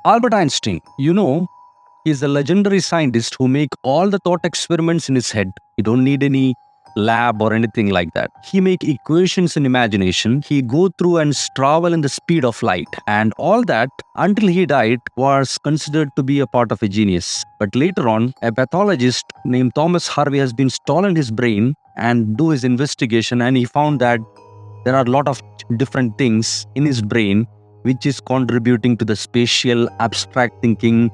Albert Einstein, is a legendary scientist who make all the thought experiments in his head. You don't need any lab or anything like that. He make equations in imagination. He go through and travel in the speed of light. And all that until he died was considered to be a part of a genius. But later on, a pathologist named Thomas Harvey has been stolen his brain and do his investigation, and he found that there are a lot of different things in his brain which is contributing to the spatial abstract thinking,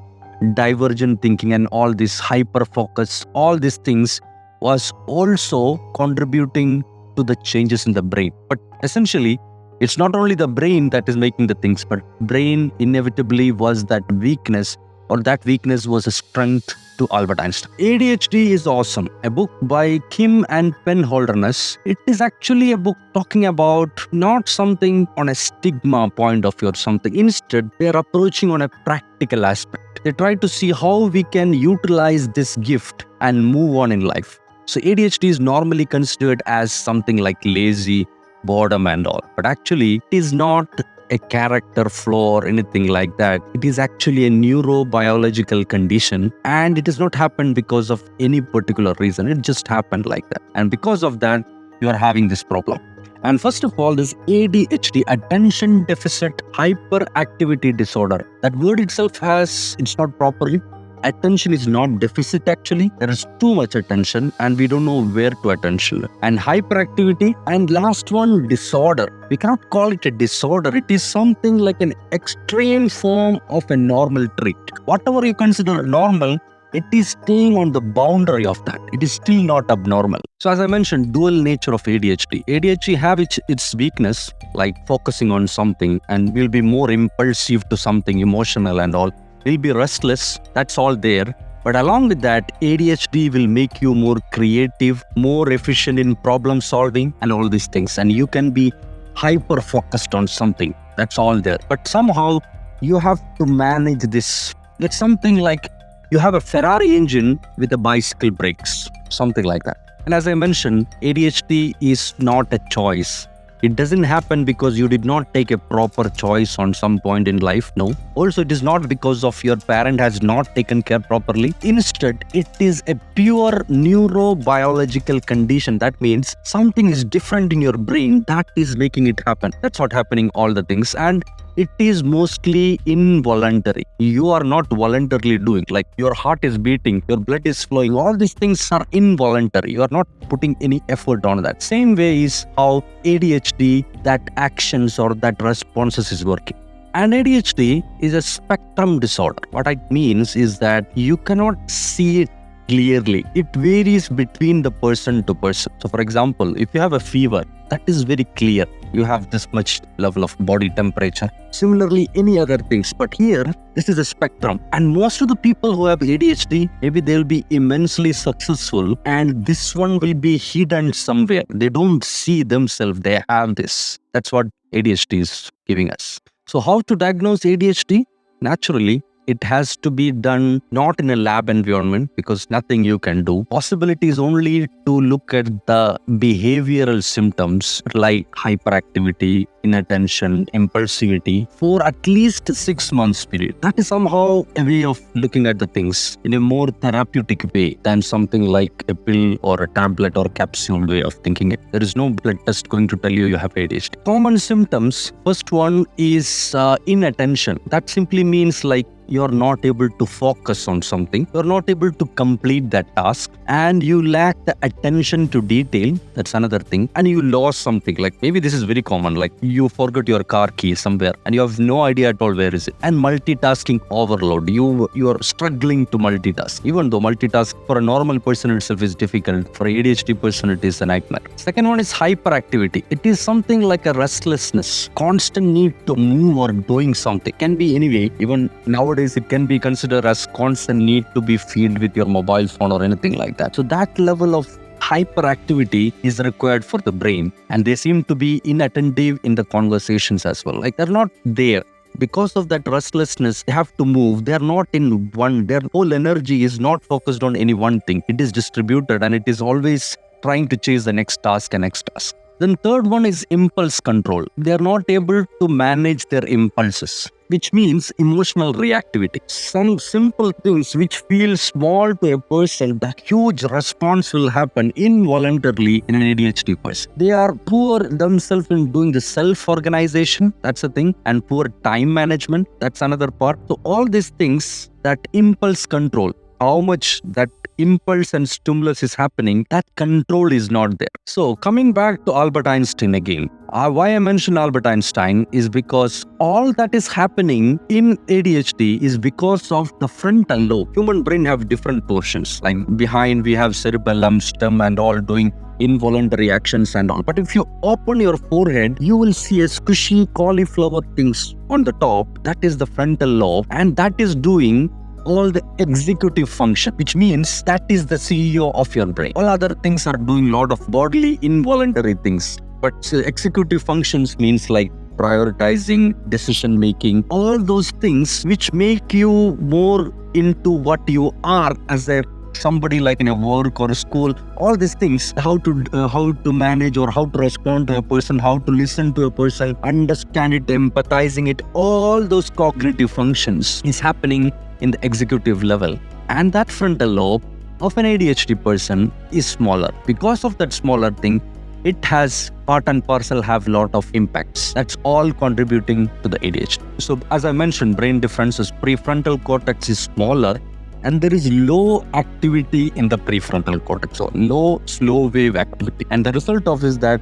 divergent thinking, and all this hyper focus. All these things was also contributing to the changes in the brain. But essentially, it's not only the brain that is making the things, but brain inevitably was that weakness, or that weakness was a strength to Albert Einstein. ADHD is awesome. A book by Kim and Penn Holderness. It is actually a book talking about not something on a stigma point of view or something. Instead, they are approaching on a practical aspect. They try to see how we can utilize this gift and move on in life. So ADHD is normally considered as something like lazy, boredom and all. But actually, it is not a character flaw or anything like that. It is actually a neurobiological condition, and it has not happened because of any particular reason. It just happened like that. And because of that, you are having this problem. And first of all, this ADHD, attention deficit hyperactivity disorder. That word itself it's not properly. Attention is not deficit actually. There is too much attention and we don't know where to attention. And hyperactivity. And last one, disorder. We cannot call it a disorder. It is something like an extreme form of a normal trait. Whatever you consider normal, it is staying on the boundary of that. It is still not abnormal. So as I mentioned, dual nature of ADHD. ADHD have its weakness, like focusing on something, and will be more impulsive to something, emotional and all. Will be restless, that's all there. But along with that, ADHD will make you more creative, more efficient in problem solving and all these things. And you can be hyper focused on something. That's all there. But somehow you have to manage this. It's something like you have a Ferrari engine with a bicycle brakes, something like that. And as I mentioned, ADHD is not a choice. It doesn't happen because you did not take a proper choice on some point in life. No. Also, it is not because of your parent has not taken care properly. Instead, it is a pure neurobiological condition. That means something is different in your brain that is making it happen. That's what happening all the things. And it is mostly involuntary. You are not voluntarily doing, like your heart is beating, your blood is flowing. All these things are involuntary. You are not putting any effort on that. Same way is how ADHD, that actions or that responses is working. And ADHD is a spectrum disorder. What it means is that you cannot see it clearly. It varies between the person to person. So for example, if you have a fever, that is very clear. You have this much level of body temperature. Similarly, any other things. But here, this is a spectrum. And most of the people who have ADHD, maybe they'll be immensely successful and this one will be hidden somewhere. They don't see themselves. They have this. That's what ADHD is giving us. So how to diagnose ADHD? Naturally, it has to be done not in a lab environment because nothing you can do. Possibility is only to look at the behavioral symptoms like hyperactivity, inattention, impulsivity for at least 6 months period. That is somehow a way of looking at the things in a more therapeutic way than something like a pill or a tablet or capsule way of thinking it. There is no blood test going to tell you have ADHD. Common symptoms, first one is inattention. That simply means like you're not able to focus on something, you're not able to complete that task, and you lack the attention to detail. That's another thing. And you lost something, like maybe this is very common, like you forgot your car key somewhere and you have no idea at all where is it. And multitasking overload, you are struggling to multitask, even though multitask for a normal person itself is difficult. For ADHD person it is a nightmare. Second one is hyperactivity. It is something like a restlessness, constant need to move or doing something. Can be anyway. Even nowadays it can be considered as constant need to be filled with your mobile phone or anything like that. So that level of hyperactivity is required for the brain, and they seem to be inattentive in the conversations as well. Like they're not there. Because of that restlessness, they have to move. They're not in one. Their whole energy is not focused on any one thing. It is distributed and it is always trying to chase the next task and next task. Then third one is impulse control. They are not able to manage their impulses. which means emotional reactivity. Some simple things which feel small to a person, that huge response will happen involuntarily in an ADHD person. They are poor themselves in doing the self-organization, that's a thing, and poor time management, that's another part. So all these things, that impulse control, how much that impulse and stimulus is happening, that control is not there. So coming back to Albert Einstein again, why I mention Albert Einstein is because all that is happening in ADHD is because of the frontal lobe. Human brain have different portions. Like behind we have cerebellum, stem and all doing involuntary actions and all. But if you open your forehead, you will see a squishy cauliflower things on the top. That is the frontal lobe, and that is doing all the executive function, which means that is the CEO of your brain. All other things are doing a lot of bodily involuntary things, but executive functions means like prioritizing, decision making, all those things which make you more into what you are as a somebody, like in a work or a school. All these things, how to manage or how to respond to a person, how to listen to a person, understand it, empathizing it, all those cognitive functions is happening in the executive level. And that frontal lobe of an ADHD person is smaller. Because of that smaller thing, it has part and parcel have lot of impacts. That's all contributing to the ADHD. So as I mentioned, brain differences, prefrontal cortex is smaller, and there is low activity in the prefrontal cortex, so low slow wave activity. And the result of is that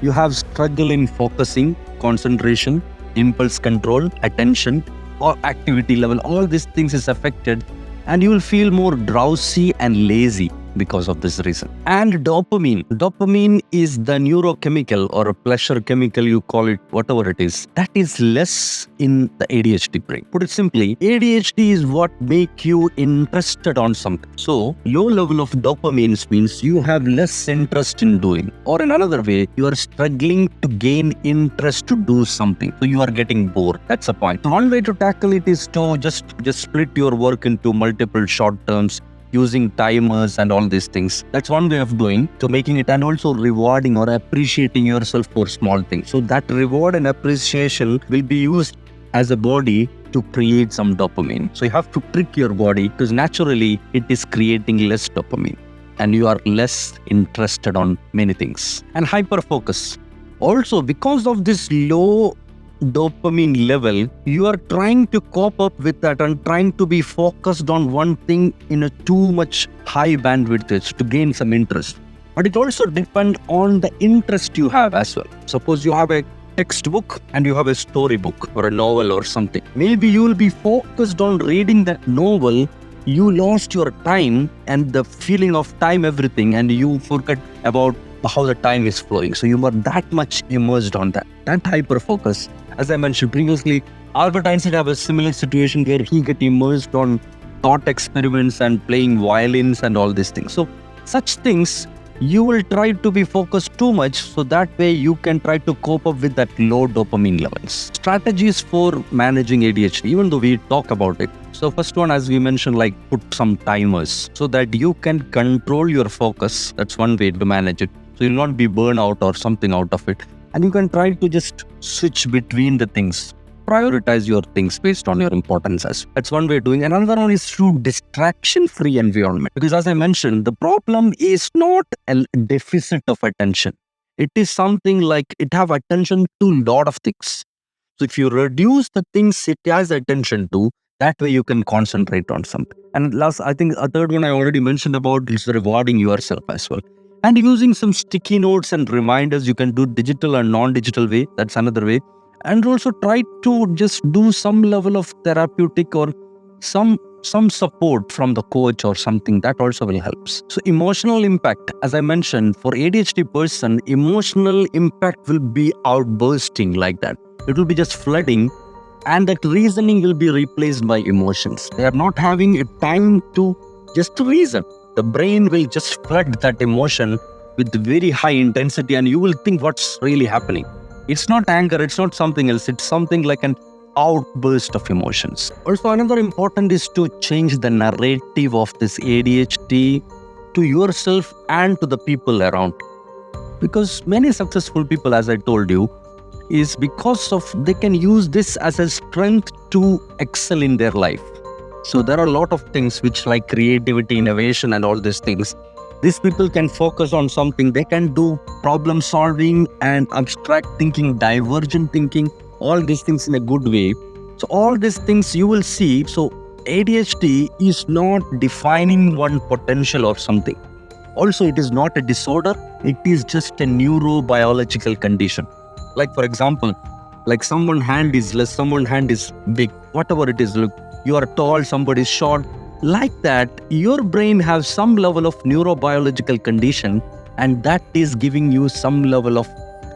you have struggle in focusing, concentration, impulse control, attention, or activity level. All these things is affected, and you will feel more drowsy and lazy because of this reason. And dopamine is the neurochemical or a pleasure chemical, you call it whatever it is, that is less in the ADHD brain. Put it simply, ADHD is what make you interested on something. So low level of dopamine means you have less interest in doing, or in another way, you are struggling to gain interest to do something, so you are getting bored. That's the point. So one way to tackle it is to just split your work into multiple short terms, using timers and all these things. That's one way of doing, to making it, and also rewarding or appreciating yourself for small things. So that reward and appreciation will be used as a body to create some dopamine. So you have to trick your body, because naturally it is creating less dopamine and you are less interested on many things. And hyper focus. Also, because of this low dopamine level, you are trying to cope up with that and trying to be focused on one thing in a too much high bandwidth to gain some interest. But it also depends on the interest you have as well. Suppose you have a textbook and you have a storybook or a novel or something. Maybe you will be focused on reading that novel. You lost your time and the feeling of time, everything, and you forget about how the time is flowing. So you are that much immersed on that hyper focus. As I mentioned previously, Albert Einstein have a similar situation where he get immersed on thought experiments and playing violins and all these things. So such things, you will try to be focused too much, so that way you can try to cope up with that low dopamine levels. Strategies for managing ADHD, even though we talk about it. So first one, as we mentioned, like put some timers so that you can control your focus. That's one way to manage it. So you'll not be burned out or something out of it. And you can try to just switch between the things. Prioritize your things based on your importance. That's one way of doing it. Another one is through distraction-free environment. Because as I mentioned, the problem is not a deficit of attention. It is something like it have attention to a lot of things. So if you reduce the things it has attention to, that way you can concentrate on something. And last, I think a third one I already mentioned about is rewarding yourself as well. And using some sticky notes and reminders, you can do digital and non-digital way. That's another way. And also try to just do some level of therapeutic or some support from the coach or something. That also will help. So emotional impact, as I mentioned, for ADHD person, emotional impact will be outbursting like that. It will be just flooding, and that reasoning will be replaced by emotions. They are not having a time to just reason. The brain will just flood that emotion with very high intensity, and you will think what's really happening. It's not anger, it's not something else, it's something like an outburst of emotions. Also, another important is to change the narrative of this ADHD to yourself and to the people around. Because many successful people, as I told you, is because of they can use this as a strength to excel in their life. So there are a lot of things which like creativity, innovation and all these things. These people can focus on something. They can do problem solving and abstract thinking, divergent thinking, all these things in a good way. So all these things you will see. So ADHD is not defining one potential or something. Also, it is not a disorder. It is just a neurobiological condition. Like for example, like someone hand is less, someone hand is big, whatever it is. Look, you are tall, somebody is short. Like that, your brain has some level of neurobiological condition, and that is giving you some level of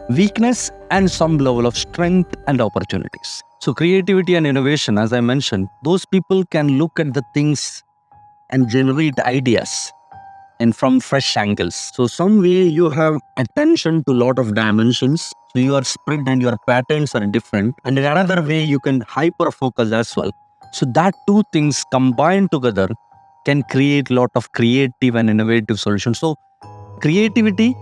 weakness and some level of strength and opportunities. So creativity and innovation, as I mentioned, those people can look at the things and generate ideas and from fresh angles. So some way you have attention to lot of dimensions. So you are spread and your patterns are different. And in another way, you can hyper focus as well. So that two things combined together can create lot of creative and innovative solutions. So creativity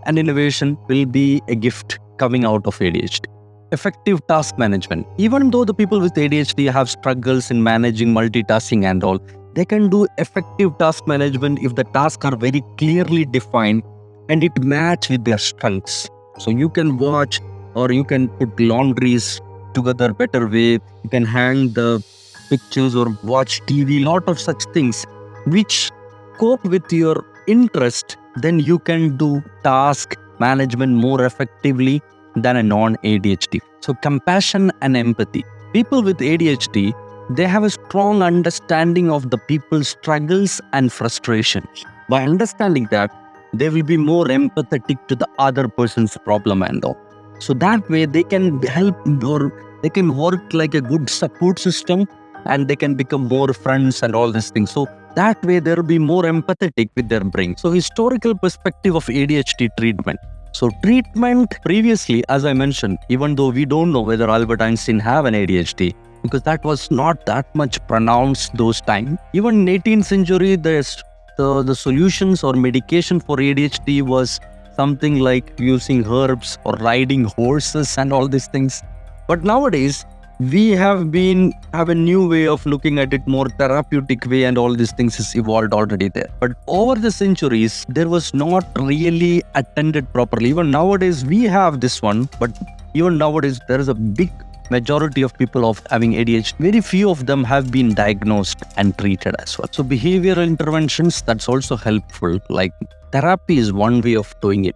and innovation will be a gift coming out of ADHD. Effective task management. Even though the people with ADHD have struggles in managing multitasking and all, they can do effective task management if the tasks are very clearly defined and it match with their strengths. So you can watch or you can put laundries together better way. You can hang the pictures or watch TV, lot of such things which cope with your interest. Then you can do task management more effectively than a non-ADHD. So compassion and empathy. People with ADHD, they have a strong understanding of the people's struggles and frustrations. By understanding that, they will be more empathetic to the other person's problem and all. So that way they can help or they can work like a good support system and they can become more friends and all these things. So that way they'll be more empathetic with their brain. So historical perspective of ADHD treatment. So treatment previously, as I mentioned, even though we don't know whether Albert Einstein have an ADHD, because that was not that much pronounced those times. Even in 18th century, the solutions or medication for ADHD was something like using herbs or riding horses and all these things. But nowadays, we have a new way of looking at it, more therapeutic way, and all these things is evolved already there. But over the centuries, there was not really attended properly. Even nowadays, we have this one, but even nowadays, there is a big majority of people of having ADHD. Very few of them have been diagnosed and treated as well. So behavioral interventions, that's also helpful. Like therapy is one way of doing it.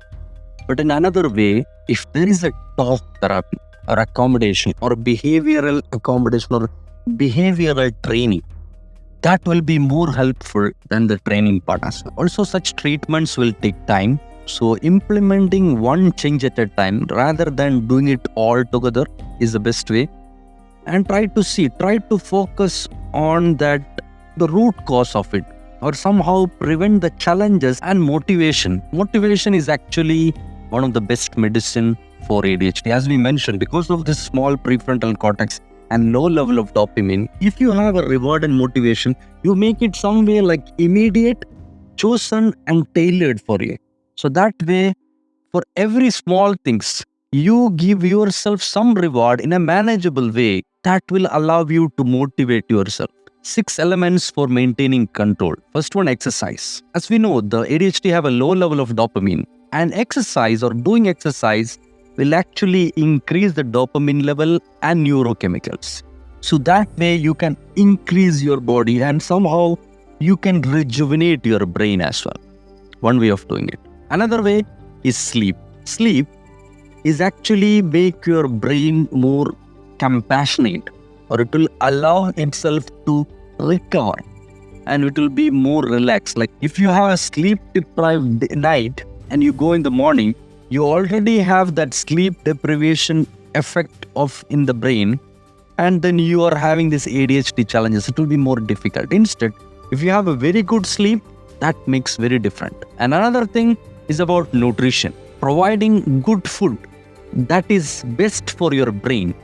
But in another way, if there is a talk therapy, or accommodation or behavioral accommodation or behavioral training, that will be more helpful than the training part as well. Also, such treatments will take time. So implementing one change at a time rather than doing it all together is the best way. And try to focus on that, the root cause of it, or somehow prevent the challenges and motivation. Motivation is actually one of the best medicine for ADHD. As we mentioned, because of this small prefrontal cortex and low level of dopamine, if you have a reward and motivation, you make it some way like immediate, chosen and tailored for you. So that way, for every small things, you give yourself some reward in a manageable way that will allow you to motivate yourself. 6 elements for maintaining control. First one, exercise. As we know, the ADHD have a low level of dopamine, and exercise or doing exercise will actually increase the dopamine level and neurochemicals. So that way you can increase your body and somehow you can rejuvenate your brain as well. One way of doing it. Another way is sleep. Sleep is actually make your brain more compassionate, or it will allow itself to recover and it will be more relaxed. Like if you have a sleep deprived night and you go in the morning, you already have that sleep deprivation effect of in the brain, and then you are having this ADHD challenges. It will be more difficult. Instead, if you have a very good sleep, that makes very different. And another thing is about nutrition. Providing good food that is best for your brain.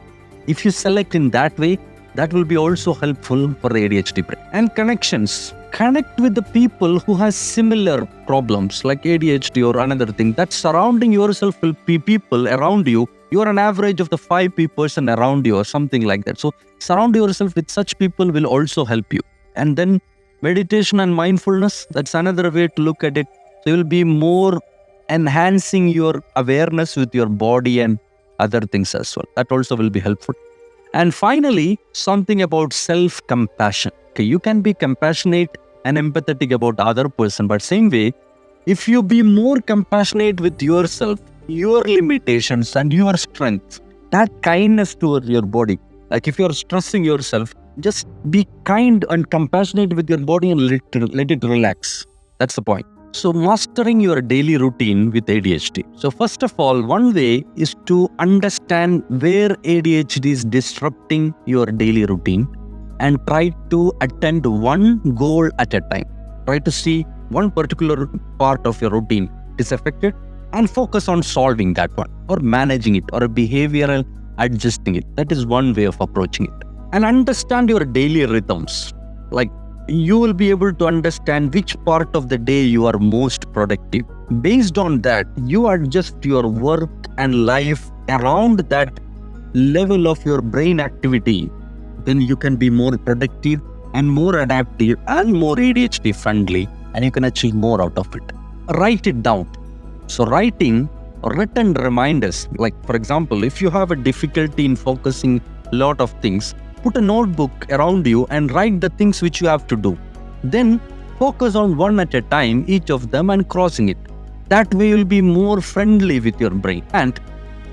If you select in that way, that will be also helpful for the ADHD brain. And connections. Connect with the people who has similar problems like ADHD or another thing. That surrounding yourself will be people around you You are an average of the 5 person around you or something like that. So surround yourself with such people will also help you. And then meditation and mindfulness, that's another way to look at it. So you will be more enhancing your awareness with your body and other things as well. That also will be helpful. And finally, something about self-compassion. Okay, you can be compassionate and empathetic about other person, but same way, if you be more compassionate with yourself, your limitations and your strengths, that kindness toward your body. Like if you're stressing yourself, just be kind and compassionate with your body and let it relax. That's the point. So mastering your daily routine with ADHD. So first of all, one way is to understand where ADHD is disrupting your daily routine and try to attend one goal at a time. Try to see one particular part of your routine is affected and focus on solving that one or managing it or behavioral adjusting it. That is one way of approaching it. And understand your daily rhythms. Like you will be able to understand which part of the day you are most productive. Based on that, you adjust your work and life around that level of your brain activity. Then you can be more productive and more adaptive and more ADHD friendly, and you can achieve more out of it. Write it down. So written reminders, like for example, if you have a difficulty in focusing a lot of things, put a notebook around you and write the things which you have to do. Then focus on one at a time, each of them, and crossing it. That way you'll be more friendly with your brain. And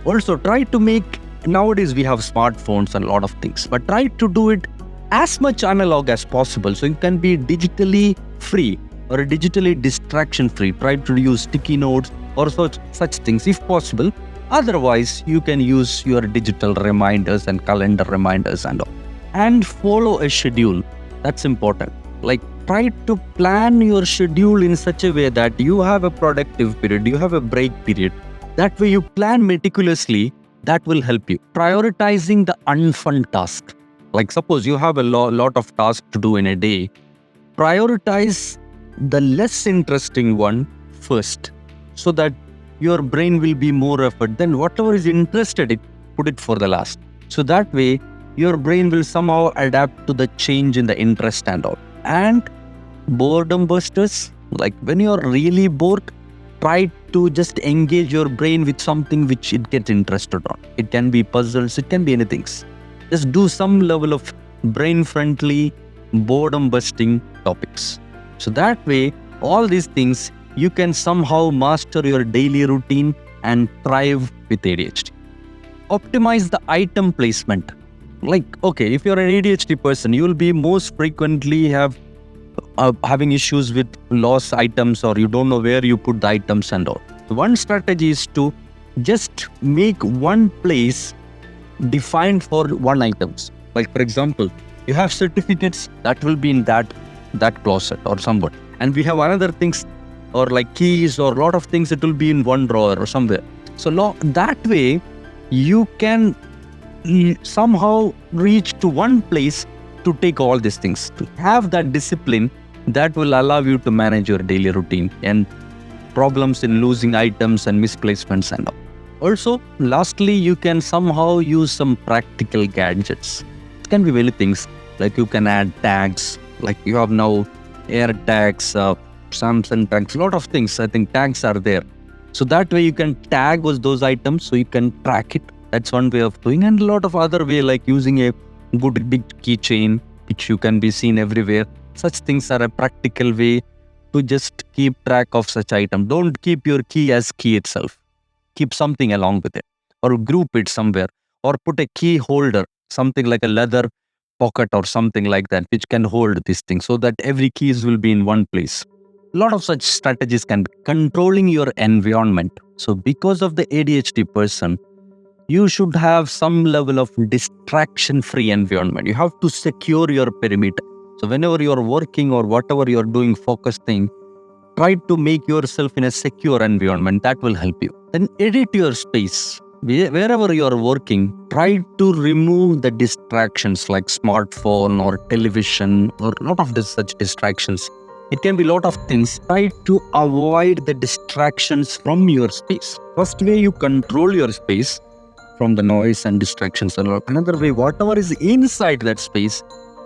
also try to make, nowadays we have smartphones and a lot of things, but try to do it as much analog as possible so you can be digitally free or digitally distraction free. Try to use sticky notes or such things if possible. Otherwise, you can use your digital reminders and calendar reminders and all. And follow a schedule. That's important. Like try to plan your schedule in such a way that you have a productive period, you have a break period. That way you plan meticulously. That will help you. Prioritizing the unfun task. Like suppose you have a lot of tasks to do in a day. Prioritize the less interesting one first so that your brain will be more effort. Then whatever is interested in, put it for the last. So that way, your brain will somehow adapt to the change in the interest and all. And boredom busters, like when you're really bored, try to just engage your brain with something which it gets interested on. It can be puzzles, it can be anything. Just do some level of brain-friendly, boredom-busting topics. So that way, all these things, you can somehow master your daily routine and thrive with ADHD. Optimize the item placement. Like, okay, if you're an ADHD person, you will be most frequently having issues with lost items or you don't know where you put the items and all. One strategy is to just make one place defined for one items. Like for example, you have certificates that will be in that closet or somewhere. And we have another things or like keys or a lot of things that will be in one drawer or somewhere. So that way you can somehow reach to one place to take all these things. To have that discipline that will allow you to manage your daily routine and problems in losing items and misplacements and all. Also, lastly, you can somehow use some practical gadgets. It can be many things, like you can add tags, like you have now air tags, Samsung tags, a lot of things. I think tags are there. So that way you can tag those items so you can track it. That's one way of doing, and a lot of other way, like using a good big keychain, which you can be seen everywhere. Such things are a practical way to just keep track of such item. Don't keep your key as key itself. Keep something along with it, or group it somewhere, or put a key holder, something like a leather pocket or something like that, which can hold this thing so that every keys will be in one place. A lot of such strategies can be controlling your environment. So because of the ADHD person, you should have some level of distraction-free environment. You have to secure your perimeter. So whenever you're working or whatever you're doing, focus thing, try to make yourself in a secure environment. That will help you. Then edit your space. Wherever you're working, try to remove the distractions like smartphone or television or a lot of such distractions. It can be a lot of things. Try to avoid the distractions from your space. First way you control your space, from the noise and distractions. Another way, whatever is inside that space,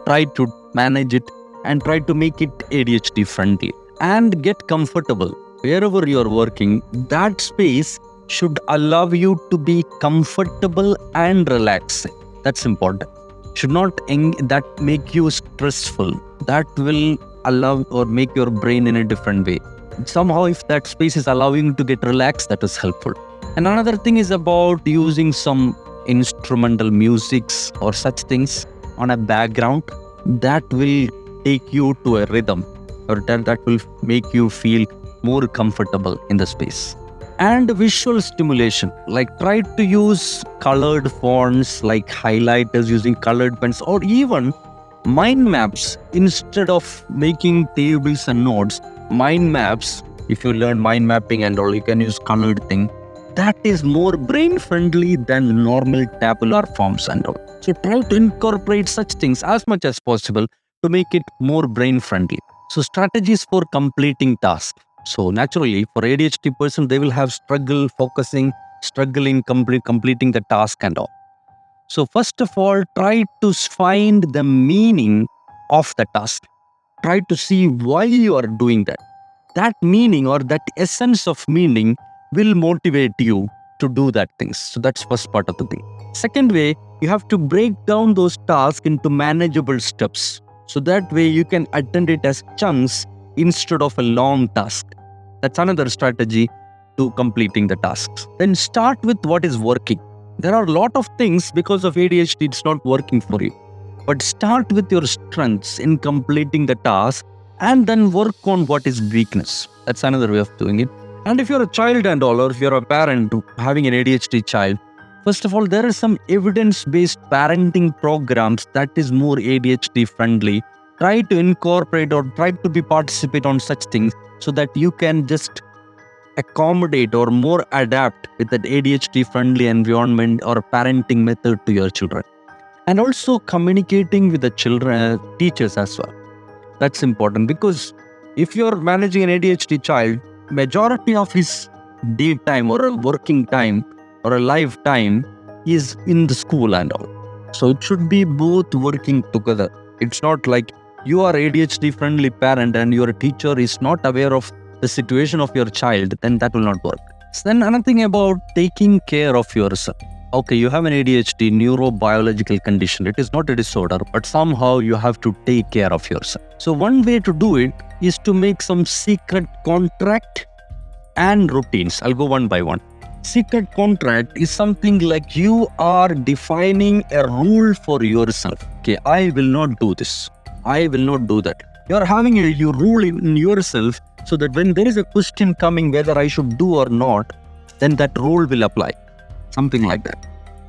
try to manage it and try to make it ADHD friendly and get comfortable. Wherever you are working, that space should allow you to be comfortable and relaxing. That's important. Should not that make you stressful. That will allow or make your brain in a different way. Somehow, if that space is allowing you to get relaxed, that is helpful. And another thing is about using some instrumental musics or such things on a background that will take you to a rhythm, or that will make you feel more comfortable in the space. And visual stimulation, like try to use colored fonts like highlighters using colored pens, or even mind maps instead of making tables and notes. Mind maps, if you learn mind mapping and all, you can use colored thing. That is more brain friendly than normal tabular forms and all. So try to incorporate such things as much as possible to make it more brain friendly. So strategies for completing tasks. So naturally, for ADHD person, they will have struggle focusing, struggle in completing the task and all. So first of all, try to find the meaning of the task. Try to see why you are doing that. That meaning or that essence of meaning will motivate you to do that things. So that's first part of the thing. Second way, you have to break down those tasks into manageable steps. So that way you can attend it as chunks instead of a long task. That's another strategy to completing the tasks. Then start with what is working. There are a lot of things because of ADHD it's not working for you. But start with your strengths in completing the task and then work on what is weakness. That's another way of doing it. And if you're a child and all, or if you're a parent having an ADHD child, first of all, there are some evidence-based parenting programs that is more ADHD friendly. Try to incorporate or try to participate on such things so that you can just accommodate or more adapt with that ADHD friendly environment or parenting method to your children. And also communicating with the children, teachers as well. That's important, because if you're managing an ADHD child, majority of his daytime or a working time or a life time is in the school and all. So it should be both working together. It's not like you are ADHD friendly parent and your teacher is not aware of the situation of your child, then that will not work. So then another thing about taking care of yourself. Okay, you have an ADHD neurobiological condition. It is not a disorder, but somehow you have to take care of yourself. So one way to do it is to make some secret contract and routines. I'll go one by one. Secret contract is something like you are defining a rule for yourself. Okay, I will not do this. I will not do that. You are having a rule in yourself so that when there is a question coming whether I should do or not, then that rule will apply. Something like that.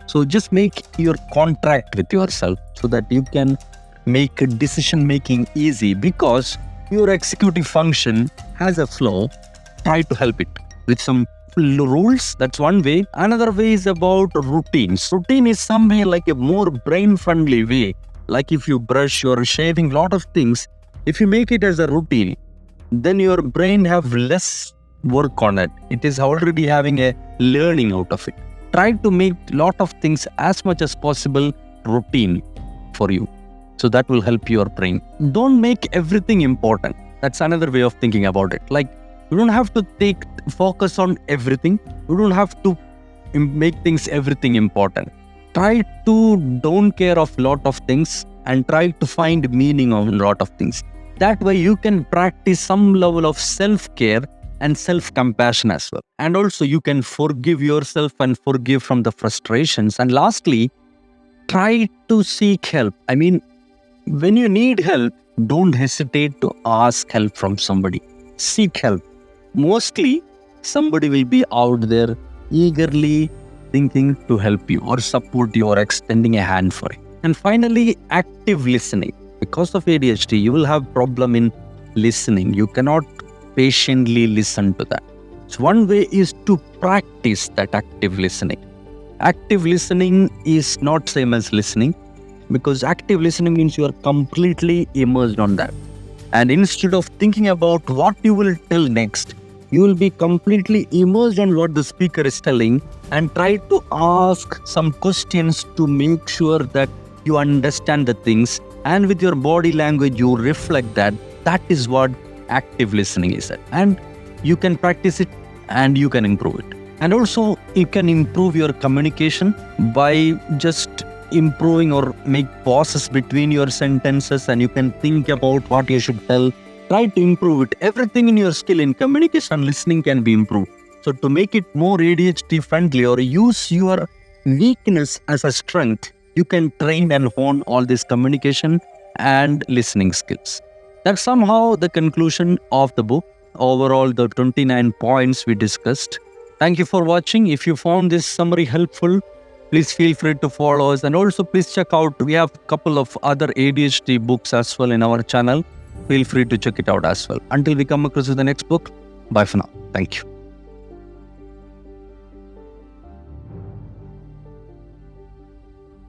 So just make your contract with yourself so that you can make a decision making easy, because your executive function has a flow. Try to help it with some rules. That's one way. Another way is about routines. Routine is some way like a more brain friendly way. Like if you brush or shaving, lot of things, if you make it as a routine, then your brain have less work on it. It is already having a learning out of it. Try to make lot of things as much as possible routine for you. So that will help your brain. Don't make everything important. That's another way of thinking about it. Like you don't have to focus on everything. You don't have to make things everything important. Try to don't care of lot of things and try to find meaning of a lot of things. That way you can practice some level of self-care and self-compassion as well. And also you can forgive yourself and forgive from the frustrations. And lastly, try to seek help. I mean, when you need help, don't hesitate to ask help from somebody. Seek help. Mostly, somebody will be out there eagerly thinking to help you or support you or extending a hand for you. And finally, active listening. Because of ADHD, you will have problem in listening. You cannot patiently listen to that. So one way is to practice that active listening. Active listening is not same as listening, because active listening means you are completely immersed on that. And instead of thinking about what you will tell next, You will be completely immersed on what the speaker is telling and try to ask some questions to make sure that you understand the things, and with your body language you reflect that. That is what active listening is. And you can practice it and you can improve it. And also you can improve your communication by just improving or make pauses between your sentences, and you can think about what you should tell. Try to improve it. Everything in your skill in communication and listening can be improved. So to make it more ADHD friendly, or use your weakness as a strength, you can train and hone all this communication and listening skills. That's somehow the conclusion of the book. Overall, the 29 points we discussed. Thank you for watching. If you found this summary helpful, please feel free to follow us. And also please check out, we have a couple of other ADHD books as well in our channel. Feel free to check it out as well. Until we come across with the next book, bye for now. Thank you.